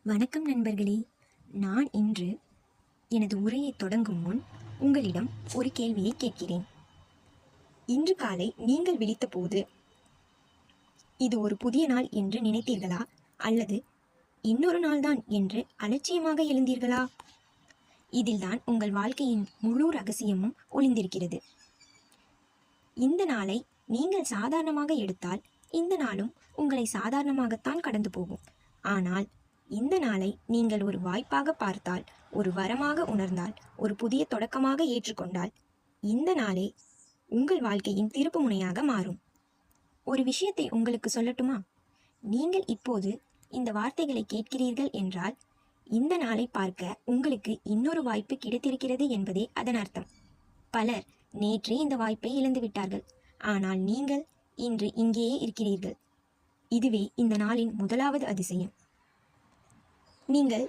வணக்கம் நண்பர்களே. நான் இன்று எனது உரையை தொடங்கும் முன் உங்களிடம் ஒரு கேள்வியை கேட்கிறேன். இன்று காலை நீங்கள் விழித்தபோது இது ஒரு புதிய நாள் என்று நினைத்தீர்களா, அல்லது இன்னொரு நாள்தான் என்று அலட்சியமாக எழுந்தீர்களா? இதில்தான் உங்கள் வாழ்க்கையின் முழு ரகசியமும் ஒளிந்திருக்கிறது. இந்த நாளை நீங்கள் சாதாரணமாக எடுத்தால் இந்த நாளும் உங்களை சாதாரணமாகத்தான் கடந்து போகும். ஆனால் இந்த நாளை நீங்கள் ஒரு வாய்ப்பாக பார்த்தால், ஒரு வரமாக உணர்ந்தால், ஒரு புதிய தொடக்கமாக ஏற்றுக்கொண்டால், இந்த நாளே உங்கள் வாழ்க்கையின் திருப்பு முனையாக மாறும். ஒரு விஷயத்தை உங்களுக்கு சொல்லட்டுமா? நீங்கள் இப்போது இந்த வார்த்தைகளை கேட்கிறீர்கள் என்றால் இந்த நாளை பார்க்க உங்களுக்கு இன்னொரு வாய்ப்பு கிடைத்திருக்கிறது என்பதே அதன் அர்த்தம். பலர் நேற்றே இந்த வாய்ப்பை இழந்து விட்டார்கள். ஆனால் நீங்கள் இன்று இங்கேயே இருக்கிறீர்கள். இதுவே இந்த நாளின் முதலாவது அதிசயம். நீங்கள்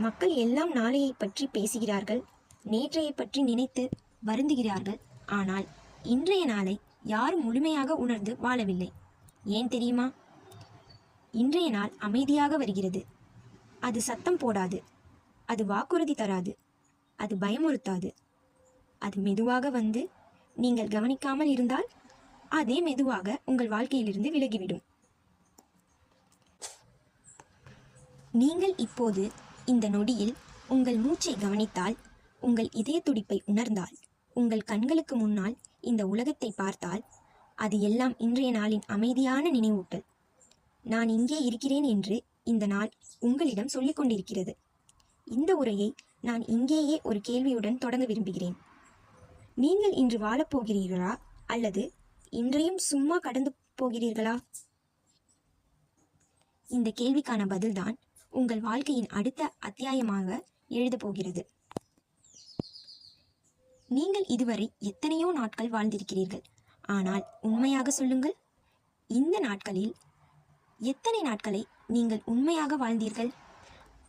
மக்கள் எல்லாம் நாளையை பற்றி பேசுகிறார்கள், நேற்றையை பற்றி நினைத்து வருந்துகிறார்கள். ஆனால் இன்றைய நாளை யாரும் முழுமையாக உணர்ந்து வாழவில்லை. ஏன் தெரியுமா? இன்றைய நாள் அமைதியாக வருகிறது. அது சத்தம் போடாது, அது வாக்குறுதி தராது, அது பயமுறுத்தாது. அது மெதுவாக வந்து நீங்கள் கவனிக்காமல் இருந்தால் அதே மெதுவாக உங்கள் வாழ்க்கையிலிருந்து விலகிவிடும். நீங்கள் இப்போது இந்த நொடியில் உங்கள் மூச்சை கவனித்தால், உங்கள் இதய துடிப்பை உணர்ந்தால், உங்கள் கண்களுக்கு முன்னால் இந்த உலகத்தை பார்த்தால், அது எல்லாம் இன்றைய நாளின் அமைதியான நினைவூட்டல். நான் இங்கே இருக்கிறேன் என்று இந்த நாள் உங்களிடம் சொல்லிக் கொண்டிருக்கிறது. இந்த உரையை நான் இங்கேயே ஒரு கேள்வியுடன் தொடங்க விரும்புகிறேன். நீங்கள் இன்று வாழப்போகிறீர்களா, அல்லது இன்றையும் சும்மா கடந்து போகிறீர்களா? இந்த கேள்விக்கான பதில்தான் உங்கள் வாழ்க்கையின் அடுத்த அத்தியாயமாக எழுதப் போகிறது. நீங்கள் இதுவரை எத்தனையோ நாட்கள் வாழ்ந்திருக்கிறீர்கள். ஆனால் உண்மையாக சொல்லுங்கள், இந்த நாட்களில் எத்தனை நாட்களை நீங்கள் உண்மையாக வாழ்ந்தீர்கள்?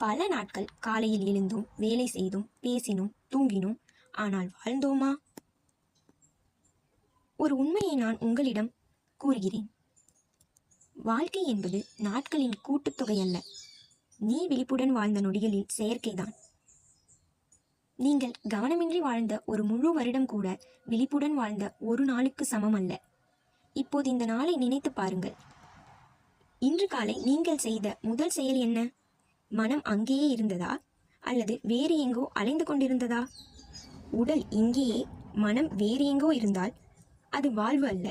பல நாட்கள் காலையில் எழுந்தோம், வேலை செய்தோம், பேசினோம், தூங்கினோம். ஆனால் வாழ்ந்தோமா? ஒரு உண்மையை நான் உங்களிடம் கூறுகிறேன். வாழ்க்கை என்பது நாட்களின் கூட்டுத்தொகை அல்ல. நீ விழிப்புடன் வாழ்ந்த நொடிகளில் செயற்கைதான். நீங்கள் கவனமின்றி வாழ்ந்த ஒரு முழு வருடம் கூட விழிப்புடன் வாழ்ந்த ஒரு நாளுக்கு சமம் அல்ல. இப்போது இந்த நாளை நினைத்து பாருங்கள். இன்று காலை நீங்கள் செய்த முதல் செயல் என்ன? மனம் அங்கேயே இருந்ததா, அல்லது வேறு எங்கோ அலைந்து கொண்டிருந்ததா? உடல் இங்கேயே, மனம் வேறு எங்கோ இருந்தால் அது வாழ்வு அல்ல.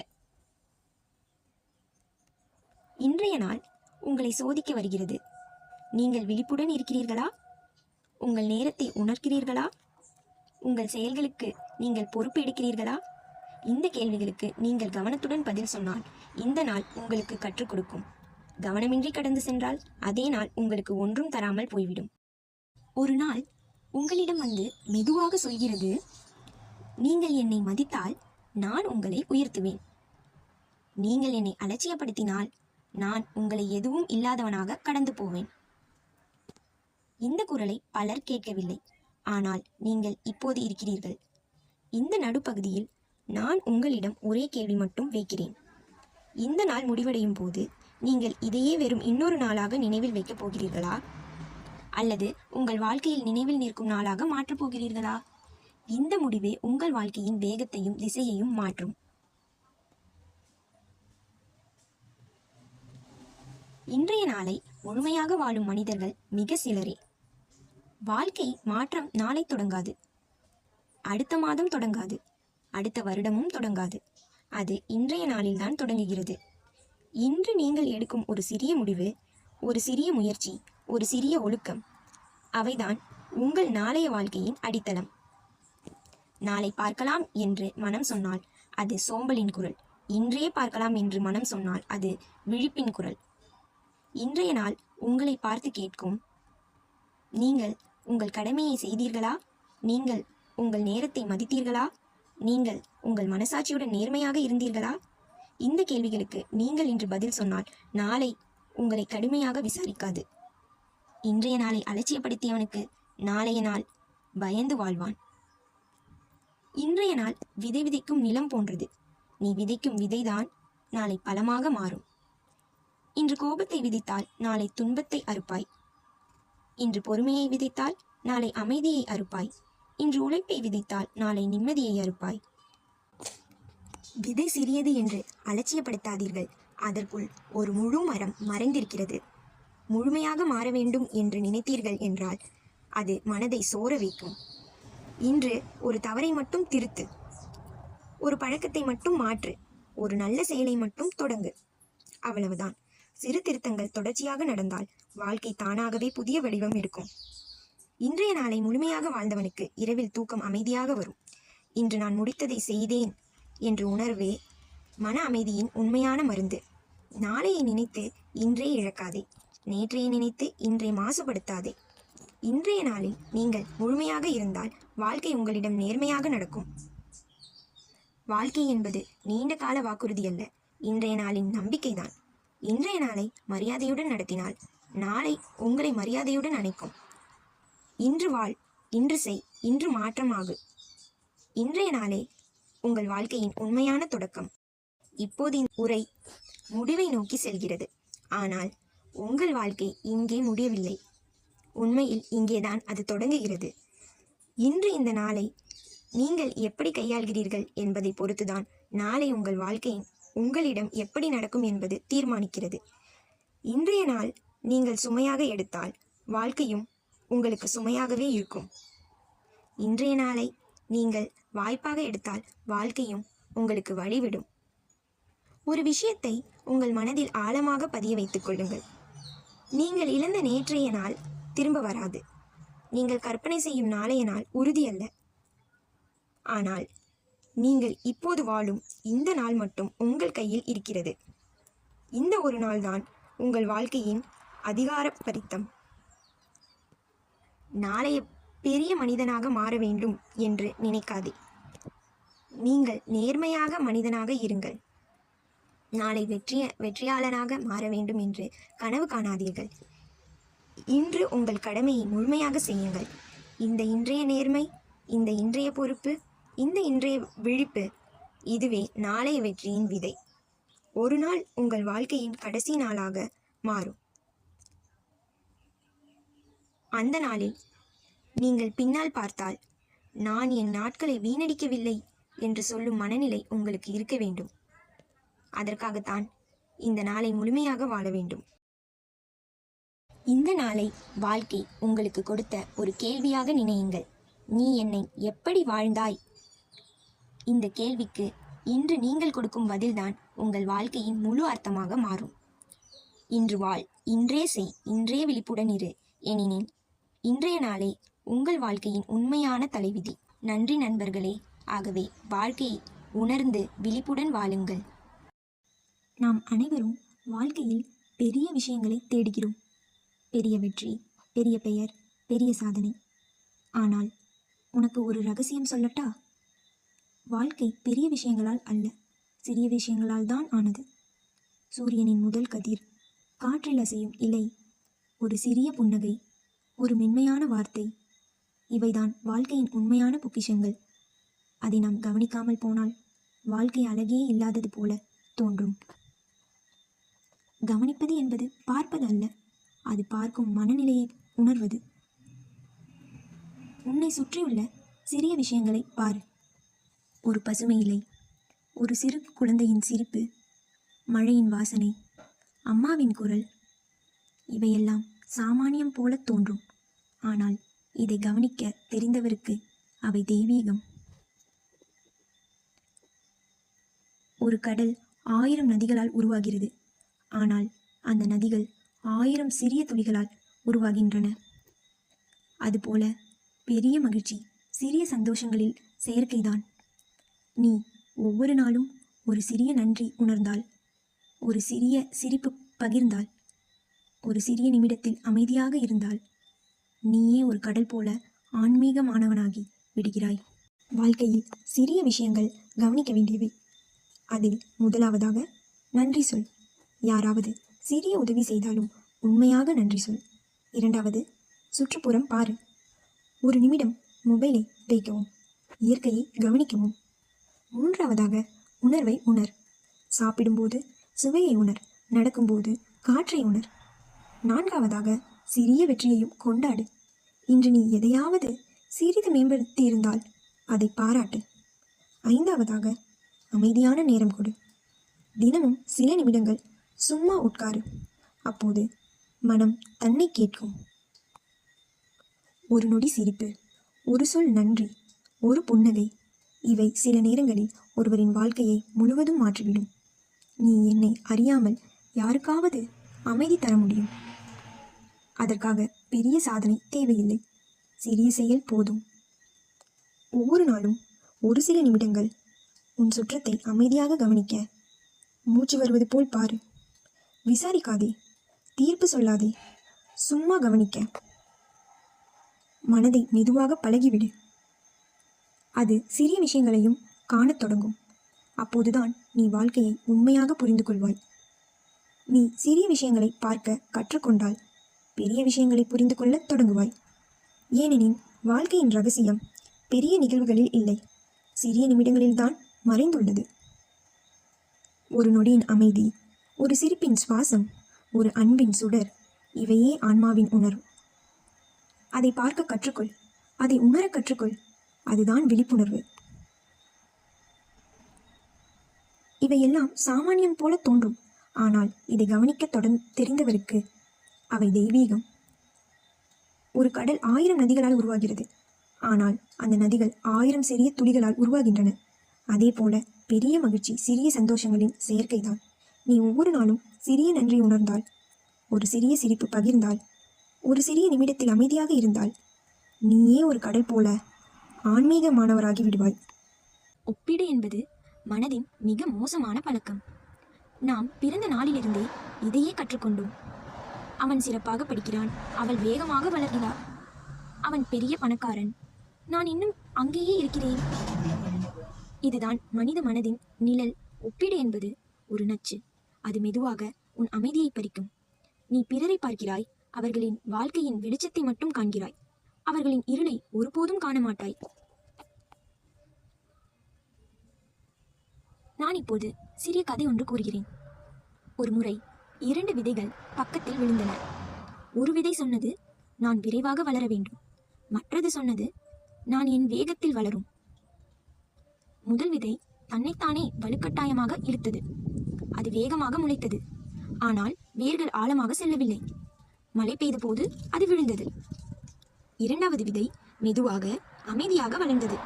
இன்றைய நாள் உங்களை சோதிக்க வருகிறது. நீங்கள் விழிப்புடன் இருக்கிறீர்களா? உங்கள் நேரத்தை உணர்கிறீர்களா? உங்கள் செயல்களுக்கு நீங்கள் பொறுப்பு எடுக்கிறீர்களா? இந்த கேள்விகளுக்கு நீங்கள் கவனத்துடன் பதில் சொன்னால் இந்த நாள் உங்களுக்கு கற்றுக் கொடுக்கும். கவனமின்றி கடந்து சென்றால் அதே நாள் உங்களுக்கு ஒன்றும் தராமல் போய்விடும். ஒரு நாள் உங்களிடம் வந்து மெதுவாக சொல்கிறது, நீங்கள் என்னை மதித்தால் நான் உங்களை உயர்த்துவேன். நீங்கள் என்னை அலட்சியப்படுத்தினால் நான் உங்களை எதுவும் இல்லாதவனாக கடந்து போவேன். இந்த குரலை பலர் கேட்கவில்லை. ஆனால் நீங்கள் இப்போது இருக்கிறீர்கள். இந்த நடுப்பகுதியில் நான் உங்களிடம் ஒரே கேள்வி மட்டும் வைக்கிறேன். இந்த நாள் முடிவடையும் போது நீங்கள் இதையே வெறும் இன்னொரு நாளாக நினைவில் வைக்கப் போகிறீர்களா, அல்லது உங்கள் வாழ்க்கையில் நினைவில் நிற்கும் நாளாக மாற்றப் போகிறீர்களா? இந்த முடிவே உங்கள் வாழ்க்கையின் வேகத்தையும் திசையையும் மாற்றும். இன்றைய நாளை முழுமையாக வாழும் மனிதர்கள் மிக சிலரே. வாழ்க்கை மாற்றம் நாளை தொடங்காது, அடுத்த மாதம் தொடங்காது, அடுத்த வருடமும் தொடங்காது. அது இன்றைய நாளில்தான் தொடங்குகிறது. இன்று நீங்கள் எடுக்கும் ஒரு சிறிய முடிவு, ஒரு சிறிய முயற்சி, ஒரு சிறிய ஒழுக்கம், அவைதான் உங்கள் நாளைய வாழ்க்கையின் அடித்தளம். நாளை பார்க்கலாம் என்று மனம் சொன்னால் அது சோம்பலின் குரல். இன்றே பார்க்கலாம் என்று மனம் சொன்னால் அது விழிப்பின் குரல். இன்றைய நாள் உங்களை பார்த்து கேட்கும், நீங்கள் உங்கள் கடமையை செய்தீர்களா? நீங்கள் உங்கள் நேரத்தை மதித்தீர்களா? நீங்கள் உங்கள் மனசாட்சியுடன் நேர்மையாக இருந்தீர்களா? இந்த கேள்விகளுக்கு நீங்கள் இன்று பதில் சொன்னால் நாளை உங்களை கடுமையாக விசாரிக்காது. இன்றைய நாளை அலட்சியப்படுத்தியவனுக்கு நாளைய நாள் பயந்து வாழ்வான். இன்றைய நாள் விதை விதைக்கும் நிலம் போன்றது. நீ விதைக்கும் விதைதான் நாளை பலமாக மாறும். இன்று கோபத்தை விதித்தால் நாளை துன்பத்தை அறுப்பாய். இன்று பொறுமையை விதைத்தால் நாளை அமைதியை அறுப்பாய். இன்று உழைப்பை விதைத்தால் நாளை நிம்மதியை அறுப்பாய். விதை சிறியது என்று அலட்சியப்படுத்தாதீர்கள். அதற்குள் ஒரு முழு மரம் மறைந்திருக்கிறது. முழுமையாக மாற வேண்டும் என்று நினைத்தீர்கள் என்றால் அது மனதை சோர வைக்கும். இன்று ஒரு தவறை மட்டும் திருத்து. ஒரு பழக்கத்தை மட்டும் மாற்று. ஒரு நல்ல செயலை மட்டும் தொடங்கு. அவ்வளவுதான். சிறு திருத்தங்கள் தொடர்ச்சியாக நடந்தால் வாழ்க்கை தானாகவே புதிய வடிவம் எடுக்கும். இன்றைய நாளை முழுமையாக வாழ்ந்தவனுக்கு இரவில் தூக்கம் அமைதியாக வரும். இன்று நான் முடித்ததை செய்தேன் என்று உணர்வே மன அமைதியின் உண்மையான மருந்து. நாளையை நினைத்து இன்றே இழக்காதே. நேற்றையை நினைத்து இன்றை மாசுபடுத்தாதே. இன்றைய நாளில் நீங்கள் முழுமையாக இருந்தால் வாழ்க்கை உங்களிடம் நேர்மையாக நடக்கும். வாழ்க்கை என்பது நீண்ட கால வாக்குறுதி அல்ல, இன்றைய நாளின் நம்பிக்கைதான். இன்றைய நாளை மரியாதையுடன் நடத்தினால் நாளை உங்களை மரியாதையுடன் அணைக்கும். இன்று வாழ், இன்று செய், இன்று மாற்றமாகு. இன்றைய நாளே உங்கள் வாழ்க்கையின் உண்மையான தொடக்கம். இப்போது இந்த உரை முடிவை நோக்கி செல்கிறது. ஆனால் உங்கள் வாழ்க்கை இங்கே முடியவில்லை. உண்மையில் இங்கேதான் அது தொடங்குகிறது. இன்று இந்த நாளை நீங்கள் எப்படி கையாள்கிறீர்கள் என்பதை பொறுத்துதான் நாளை உங்கள் வாழ்க்கையின் உங்களிடம் எப்படி நடக்கும் என்பது தீர்மானிக்கிறது. இன்றைய நாள் நீங்கள் சுமையாக எடுத்தால் வாழ்க்கையும் உங்களுக்கு சுமையாகவே இருக்கும். இன்றைய நாளை நீங்கள் வாய்ப்பாக எடுத்தால் வாழ்க்கையும் உங்களுக்கு வழிவிடும். ஒரு விஷயத்தை உங்கள் மனதில் ஆழமாக பதிய வைத்துக் கொள்ளுங்கள். நீங்கள் இழந்த நேற்றைய நாள் திரும்ப வராது. நீங்கள் கற்பனை செய்யும் நாளைய நாள் உறுதியல்ல. ஆனால் நீங்கள் இப்போது வாழும் இந்த நாள் மட்டும் உங்கள் கையில் இருக்கிறது. இந்த ஒரு நாள்தான் உங்கள் வாழ்க்கையின் அதிகார பரித்தம். நாளைய பெரிய மனிதனாக மாற வேண்டும் என்று நினைக்காதே. நீங்கள் நேர்மையாக மனிதனாக இருங்கள். நாளை வெற்றியாளனாக மாற வேண்டும் என்று கனவு காணாதீர்கள். இன்று உங்கள் கடமையை முழுமையாக செய்யுங்கள். இந்த இன்றைய நேர்மை, இந்த இன்றைய பொறுப்பு, இந்த இன்றைய விழிப்பு, இதுவே நாளைய வெற்றியின் விதை. ஒரு நாள் உங்கள் வாழ்க்கையின் கடைசி நாளாக மாறும். அந்த நாளில் நீங்கள் பின்னால் பார்த்தால் நான் என் நாட்களை வீணடிக்கவில்லை என்று சொல்லும் மனநிலை உங்களுக்கு இருக்க வேண்டும். அதற்காகத்தான் இந்த நாளை முழுமையாக வாழ வேண்டும். இந்த நாளை வாழ்க்கை உங்களுக்கு கொடுத்த ஒரு கேள்வியாக நினையுங்கள். நீ என்னை எப்படி வாழ்ந்தாய்? இந்த கேள்விக்கு இன்று நீங்கள் கொடுக்கும் பதில்தான் உங்கள் வாழ்க்கையின் முழு அர்த்தமாக மாறும். இன்று வாழ், இன்றே செய், இன்றே விழிப்புடன் இரு எனினும் இன்றைய நாளே உங்கள் வாழ்க்கையின் உண்மையான தலைவிதி. நன்றி நண்பர்களே. ஆகவே வாழ்க்கையை உணர்ந்து விழிப்புடன் வாழுங்கள். நாம் அனைவரும் வாழ்க்கையில் பெரிய விஷயங்களை தேடுகிறோம். பெரிய வெற்றி, பெரிய பெயர், பெரிய சாதனை. ஆனால் உனக்கு ஒரு ரகசியம் சொல்லட்டா? வாழ்க்கை பெரிய விஷயங்களால் அல்ல, சிறிய விஷயங்களால் தான் ஆனது. சூரியனின் முதல் கதிர், காற்றில் அசையும் இலை, ஒரு சிறிய புன்னகை, ஒரு மென்மையான வார்த்தை, இவைதான் வாழ்க்கையின் உண்மையான பொக்கிஷங்கள். அதை நாம் கவனிக்காமல் போனால் வாழ்க்கை அழகே இல்லாதது போல தோன்றும். கவனிப்பது என்பது பார்ப்பது அல்ல, அது பார்க்கும் மனநிலையை உணர்வது. உன்னை சுற்றியுள்ள சிறிய விஷயங்களை பாரு. ஒரு பசுமை இலை, ஒரு சிறு குழந்தையின் சிரிப்பு, மழையின் வாசனை, அம்மாவின் குரல், இவையெல்லாம் சாமானியம் போல தோன்றும். ஆனால் இதை கவனிக்க தெரிந்தவருக்கு அவை தெய்வீகம். ஒரு கடல் 1000 நதிகளால் உருவாகிறது. ஆனால் அந்த நதிகள் 1000 சிறிய துளிகளால் உருவாகின்றன. அதுபோல பெரிய மகிழ்ச்சி சிறிய சந்தோஷங்களில் செயற்கைதான். நீ ஒவ்வொரு நாளும் ஒரு சிறிய நன்றி உணர்ந்தால், ஒரு சிறிய சிரிப்பு பகிர்ந்தால், ஒரு சிறிய நிமிடத்தில் அமைதியாக இருந்தால், நீயே ஒரு கடல் போல ஆன்மீகமானவனாகி விடுகிறாய். வாழ்க்கையில் சிறிய விஷயங்கள் கவனிக்க வேண்டியவை. அதில் முதலாவதாக நன்றி சொல். யாராவது சிறிய உதவி செய்தாலும் உண்மையாக நன்றி சொல். இரண்டாவது, சுற்றுப்புறம் பாரு. ஒரு நிமிடம் மொபைலை வைக்கவும், இயற்கையை கவனிக்கவும். மூன்றாவதாக உணர்வை உணர். சாப்பிடும்போது சுவையை உணர், நடக்கும்போது காற்றை உணர். நான்காவதாக சிறிய வெற்றியையும் கொண்டாடு. இன்று நீ எதையாவது சிறிது மேம்படுத்தியிருந்தால் அதை பாராட்டு. 5வதாக, அமைதியான நேரம் கொடு. தினமும் சில நிமிடங்கள் சும்மா உட்காரு. அப்போது மனம் தன்னை கேட்கும். ஒரு நொடி சிரிப்பு, ஒரு சொல் நன்றி, ஒரு புன்னகை, இவை சில நேரங்களில் ஒருவரின் வாழ்க்கையை முழுவதும் மாற்றிவிடும். நீ என்னை அறியாமல் யாருக்காவது அமைதி தர முடியும். அதற்காக பெரிய சாதனை தேவையில்லை. சிறிய செயல் போதும். ஒவ்வொரு நாளும் ஒரு சில நிமிடங்கள் உன் சுற்றத்தை அமைதியாக கவனிக்க. மூச்சு வருவது போல் பாரு. விசாரிக்காதே, தீர்ப்பு சொல்லாதே, சும்மா கவனிக்க. மனதை மெதுவாக பழகிவிடு. அது சிறிய விஷயங்களையும் காணத் தொடங்கும். அப்போதுதான் நீ வாழ்க்கையை உண்மையாக புரிந்து கொள்வாய். நீ சிறிய விஷயங்களை பார்க்க கற்றுக்கொண்டால் பெரிய விஷயங்களை புரிந்து கொள்ளத் தொடங்குவாய். ஏனெனில் வாழ்க்கையின் ரகசியம் பெரிய நிகழ்வுகளில் இல்லை, சிறிய நிமிடங்களில்தான் மறைந்துள்ளது. ஒரு நொடியின் அமைதி, ஒரு சிரிப்பின் சுவாசம், ஒரு அன்பின் சுடர், இவையே ஆன்மாவின் உணர்வு. அதை பார்க்க கற்றுக்கொள், அதை உணர கற்றுக்கொள். அதுதான் விழிப்புணர்வு. இவையெல்லாம் சாமானியம் போல தோன்றும், ஆனால் இதை கவனிக்க தெரிந்தவருக்கு அவை தெய்வீகம். ஒரு கடல் 1000 நதிகளால் உருவாகிறது, ஆனால் அந்த நதிகள் 1000 சிறிய துளிகளால் உருவாகின்றன. அதே போல பெரிய மகிழ்ச்சி சிறிய சந்தோஷங்களின் செயற்கைதான். நீ ஒவ்வொரு நாளும் சிறிய நன்றி உணர்ந்தால், ஒரு சிறிய சிரிப்பு பகிர்ந்தால், ஒரு சிறிய நிமிடத்தில் அமைதியாக இருந்தால், நீயே ஒரு கடல் போல ஆன்மீகமானவராகி விடுவாய். ஒப்பீடு என்பது மனதின் மிக மோசமான பழக்கம். நாம் பிறந்த நாளிலிருந்தே இதையே கற்றுக்கொண்டோம். அவன் சிறப்பாக படிக்கிறான், அவள் வேகமாக வளர்கிறாள், அவன் பெரிய பணக்காரன், நான் இன்னும் அங்கேயே இருக்கிறேன். இதுதான் மனித மனதின் நிழல். ஒப்பீடு என்பது ஒரு நச்சு. அது மெதுவாக உன் அமைதியை பறிக்கும். நீ பிறரை பார்க்கிறாய், அவர்களின் வாழ்க்கையின் வெளிச்சத்தை மட்டும் காண்கிறாய், அவர்களின் இருளை ஒருபோதும் காண மாட்டாய். நான் இப்போது சிறிய கதை ஒன்று கூறுகிறேன். ஒரு முறை 2 விதைகள் பக்கத்தில் விழுந்தன. ஒரு விதை சொன்னது, நான் விரைவாக வளர வேண்டும். மற்றது சொன்னது, நான் என் வேகத்தில் வளரும். முதல் விதை தன்னைத்தானே வலுக்கட்டாயமாக இழுத்தது. அது வேகமாக முளைத்தது, ஆனால் வேர்கள் ஆழமாக செல்லவில்லை. மழை பெய்த போது அது விழுந்தது. 2வது விதை மெதுவாக அமைதியாக வளர்ந்தது.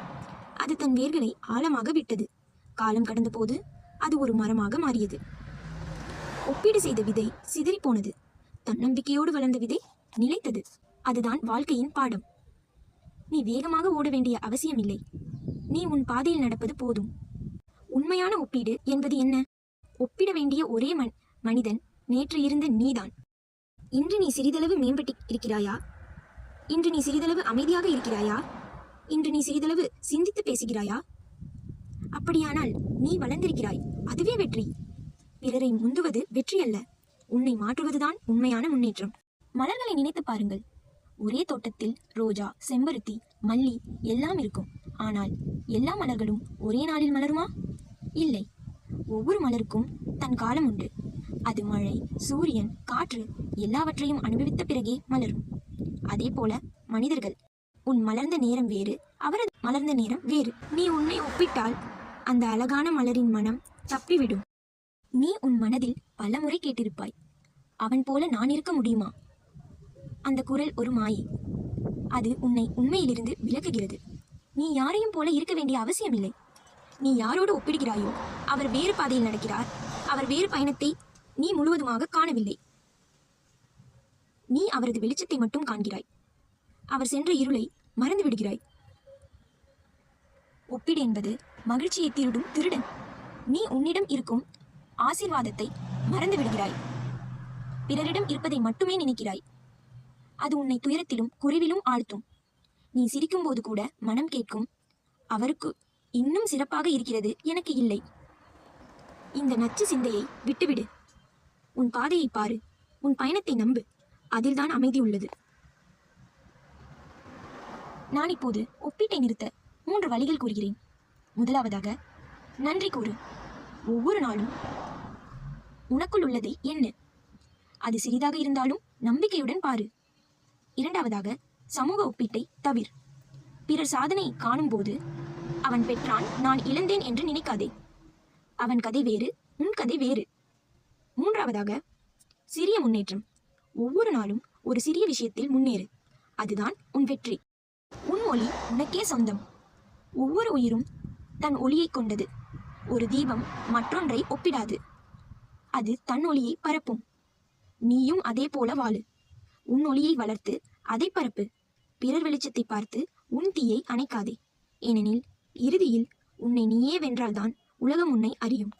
அது தன் வேர்களை ஆழமாக விட்டது. காலம் கடந்த போது அது ஒரு மரமாக மாறியது. ஒப்பீடு செய்த விதை சிதறி போனது. தன்னம்பிக்கையோடு வளர்ந்த விதை நிலைத்தது. அதுதான் வாழ்க்கையின் பாடம். நீ வேகமாக ஓட வேண்டிய அவசியமில்லை. நீ உன் பாதையில் நடப்பது போதும். உண்மையான ஒப்பீடு என்பது என்ன? ஒப்பிட வேண்டிய ஒரே மனிதன் நேற்று இருந்த நீதான். இன்று நீ சிறிதளவு மேம்பட்டு இருக்கிறாயா? இன்று நீ சிறிதளவு அமைதியாக இருக்கிறாயா? இன்று நீ சிறிதளவு சிந்தித்து பேசுகிறாயா? அப்படியானால் நீ வளர்ந்திருக்கிறாய். அதுவே வெற்றி. பிறரை முந்துவது வெற்றி அல்ல, உன்னை மாற்றுவதுதான் உண்மையான முன்னேற்றம். மலர்களை நினைத்து பாருங்கள். ஒரே தோட்டத்தில் ரோஜா, செம்பருத்தி, மல்லி எல்லாம் இருக்கும். ஆனால் எல்லா மலர்களும் ஒரே நாளில் மலருமா? இல்லை. ஒவ்வொரு மலருக்கும் தன் காலம் உண்டு. அது மழை, சூரியன், காற்று எல்லாவற்றையும் அனுபவித்த பிறகே மலரும். அதே போல மனிதர்கள். உன் மலர்ந்த நேரம் வேறு, அவரது மலர்ந்த நேரம் வேறு. நீ உன்னை ஒப்பிட்டால் அந்த அழகான மலரின் மனம் தப்பிவிடும். நீ உன் மனதில் பலமுறை கேட்டிருப்பாய், அவன் போல நான் இருக்க முடியுமா? அந்த குரல் ஒரு மாயை. அது உன்னை உண்மையிலிருந்து விலக்குகிறது. நீ யாரையும் போல இருக்க வேண்டிய அவசியமில்லை. நீ யாரோடு ஒப்பிடுகிறாயோ அவர் வேறு பாதையில் நடக்கிறார். அவர் வேறு பயணத்தை நீ முழுவதுமாக காணவில்லை. நீ அவரது வெளிச்சத்தை மட்டும் காண்கிறாய். அவர் சென்ற இருளை மறந்து விடுகிறாய். ஒப்பீடு என்பது மகிழ்ச்சியை திருடும் திருடன். நீ உன்னிடம் இருக்கும் ஆசீர்வாதத்தை மறந்து விடுகிறாய். பிறரிடம் இருப்பதை மட்டுமே நினைக்கிறாய். அது உன்னை துயரத்திலும் குறைவிலும் ஆழ்த்தும். நீ சிரிக்கும் போது கூட மனம் கேட்கும், அவருக்கு இன்னும் சிறப்பாக இருக்கிறது, எனக்கு இல்லை. இந்த நச்சு சிந்தையை விட்டுவிடு. உன் பாதையை பாரு, உன் பயணத்தை நம்பு. அதில்தான் அமைதி உள்ளது. நான் இப்போது ஒப்பீட்டை நிறுத்த 3 வழிகள் கூறுகிறேன். முதலாவதாக, நன்றி கூறு. ஒவ்வொரு நாளும் உனக்குள் உள்ளதை எண்ணு. அது சிறிதாக இருந்தாலும் நம்பிக்கையுடன் பாரு. இரண்டாவதாக, சமூக ஒப்பீட்டை தவிர். பிறர் சாதனை காணும்போது அவன் பெற்றான், நான் இழந்தேன் என்று நினைக்காதே. அவன் கதை வேறு, உன் கதை வேறு. மூன்றாவதாக, சிறிய முன்னேற்றம். ஒவ்வொரு நாளும் ஒரு சிறிய விஷயத்தில் முன்னேறு. அதுதான் உன் வெற்றி. உன் ஒளி உனக்கே சொந்தம். ஒவ்வொரு உயிரும் தன் ஒளியை கொண்டது. ஒரு தீபம் மற்றொன்றை ஒப்பிடாது. அது தன் ஒளியை பரப்பும். நீயும் அதே போல வாழு. உன் ஒளியை வளர்த்து அதை பரப்பு. பிறர் வெளிச்சத்தை பார்த்து உன் தீயை அணைக்காதே. ஏனெனில் இறுதியில் உன்னை நீயே வென்றால்தான் உலகம் உன்னை அறியும்.